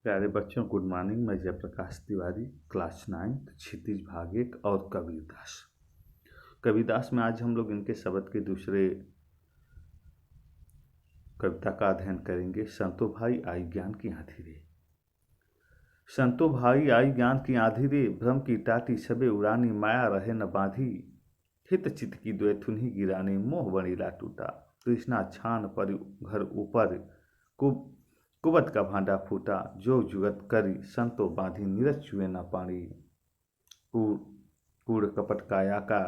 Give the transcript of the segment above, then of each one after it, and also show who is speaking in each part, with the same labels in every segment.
Speaker 1: प्यारे बच्चों, good morning. मैं जयप्रकाश तिवारी, क्लास 9 क्षितिज भाग 1 और कबीरदास। कबीरदास में आज हम लोग इनके शब्द के दूसरे कविता का अध्ययन करेंगे। संतो भाई आई ज्ञान की आंधी रे। संतो भाई आई ज्ञान की आंधी रे, भ्रम की टाटी सबे उड़ानी, माया रहे न बांधी, हित चित की द्वैथुन गिरानी, मोह बणीला टूटा, तृष्णा छान पर घर ऊपर, कुबत का भांडा फूटा, जो जुगत करी संतो बांधी, नीरज चुए न पानी, कूड़ कपट काया का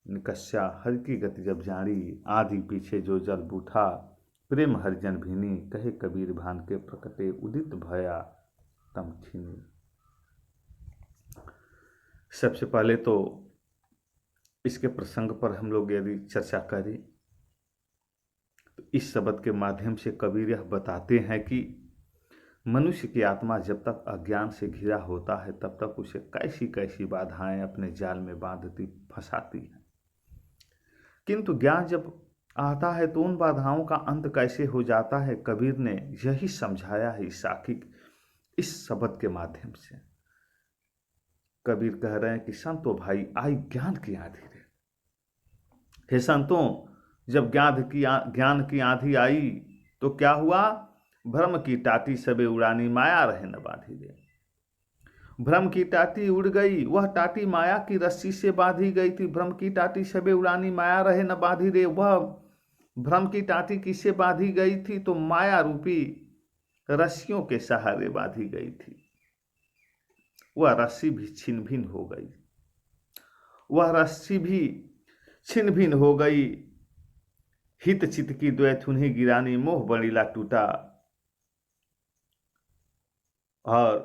Speaker 1: निकस्या, हर की गति जब जानी, आधी पीछे जो जल बूठा, प्रेम हरिजन भीनी, कहे कबीर भान के प्रकटे, उदित भया तम खीनी। सबसे पहले तो इसके प्रसंग पर हम लोग यदि चर्चा करें तो इस शब्द के माध्यम से कबीर यह बताते हैं कि मनुष्य की आत्मा जब तक अज्ञान से घिरा होता है तब तक उसे कैसी कैसी बाधाएं अपने जाल में बांधती फंसाती हैं, किंतु ज्ञान जब आता है तो उन बाधाओं का अंत कैसे हो जाता है, कबीर ने यही समझाया है इस शब्द के माध्यम से। कबीर कह रहे हैं कि संतो भाई आई ज्ञान की आंधी रे। हे संतों, जब ज्ञान की आंधी आई तो क्या हुआ? भ्रम की टाटी सबे उड़ानी, माया रहे न बांधी रे। भ्रम की टाटी उड़ गई, वह टाटी माया की रस्सी से बांधी गई थी। भ्रम की टाटी सबे उड़ानी, माया रहे न बांधी रे। वह भ्रम की टाटी किससे बांधी गई थी? तो माया रूपी रस्सियों के सहारे बांधी गई थी। वह रस्सी भी छिन्न भिन्न हो गई, वह रस्सी भी छिन्न भिन्न हो गई। हित चित की द्वैथुन गिरानी, मोह बणीला टूटा। और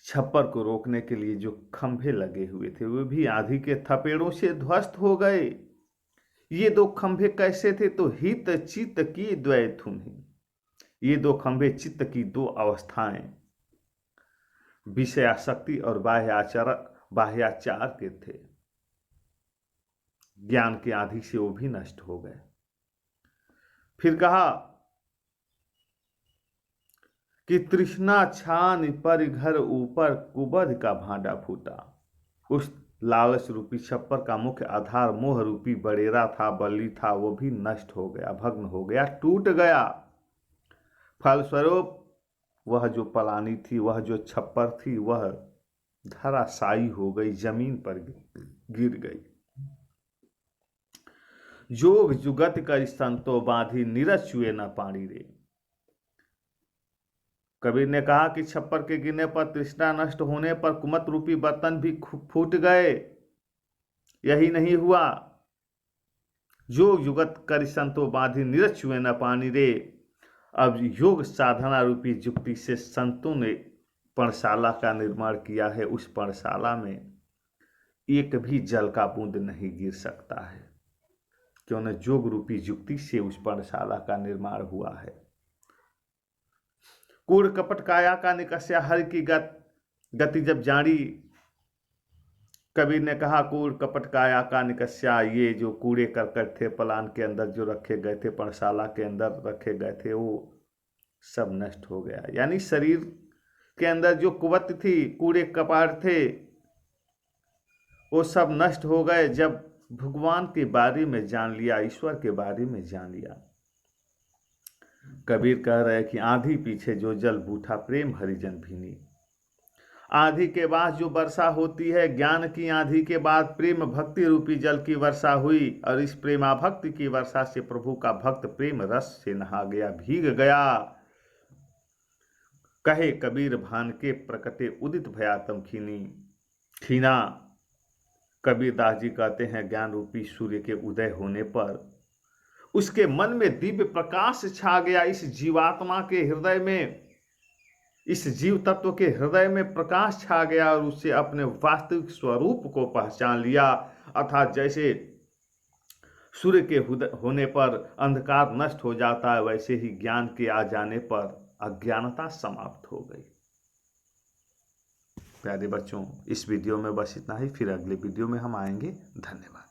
Speaker 1: छप्पर को रोकने के लिए जो खंभे लगे हुए थे वे भी आंधी के थपेड़ों से ध्वस्त हो गए। ये दो खंभे कैसे थे? तो हित चित्त की द्वैथुन। ये दो खंभे चित्त की दो अवस्थाएं, विषयाशक्ति और बाह्याचार के थे। ज्ञान की आंधी से वो भी नष्ट हो गए। फिर कहा कि तृष्णा छान पर घर ऊपर, कुबध का भांडा फूटा। उस लालच रूपी छप्पर का मुख्य आधार मोह रूपी बड़ेरा था, बल्ली था, वो भी नष्ट हो गया, भग्न हो गया, टूट गया। फलस्वरूप वह जो पलानी थी, वह जो छप्पर थी, वह धराशायी हो गई, जमीन पर गिर गई। जोग जुगत कर संतो बांधी, नीरज चुए न पानी रे। कबीर ने कहा कि छप्पर के गिरने पर, तृष्णा नष्ट होने पर कुमत रूपी बर्तन भी फूट गए। यही नहीं हुआ, जोग जुगत कर संतो बांधी, नीरज चुए न पानी रे। अब योग साधना रूपी जुक्ति से संतों ने पर्णशाला का निर्माण किया है। उस पर्णशाला में एक भी जल का बूंद नहीं गिर सकता है, क्यों न जोग रूपी जुक्ति से उस पर्णशाला का निर्माण हुआ है। कूड़ कपट काया का निकस्या, हर की गति जब जानी। कबीर ने कहा कूड़ कपट काया का निकस्या, ये जो कूड़े करकट थे पलान के अंदर जो रखे गए थे, पर्णशाला के अंदर रखे गए थे, वो सब नष्ट हो गया। यानी शरीर के अंदर जो कुवत थी, कूड़े कपाड़ थे, वो सब नष्ट हो गए जब भगवान के बारे में जान लिया, ईश्वर के बारे में जान लिया। कबीर कह रहे कि आंधी पीछे जो जल बूठा, प्रेम हरिजन भीनी। आंधी के बाद जो वर्षा होती है, ज्ञान की आंधी के बाद प्रेम भक्ति रूपी जल की वर्षा हुई, और इस प्रेमा भक्ति की वर्षा से प्रभु का भक्त प्रेम रस से नहा गया, भीग गया। कहे कबीर भान के प्रकटे, उदित भयातम खीना। कबीरदास जी कहते हैं ज्ञान रूपी सूर्य के उदय होने पर उसके मन में दिव्य प्रकाश छा गया। इस जीवात्मा के हृदय में, इस जीव तत्व के हृदय में प्रकाश छा गया और उससे अपने वास्तविक स्वरूप को पहचान लिया। अर्थात जैसे सूर्य के होने पर अंधकार नष्ट हो जाता है, वैसे ही ज्ञान के आ जाने पर अज्ञानता समाप्त हो गई। प्यारे बच्चों, इस वीडियो में बस इतना ही। फिर अगले वीडियो में हम आएंगे। धन्यवाद।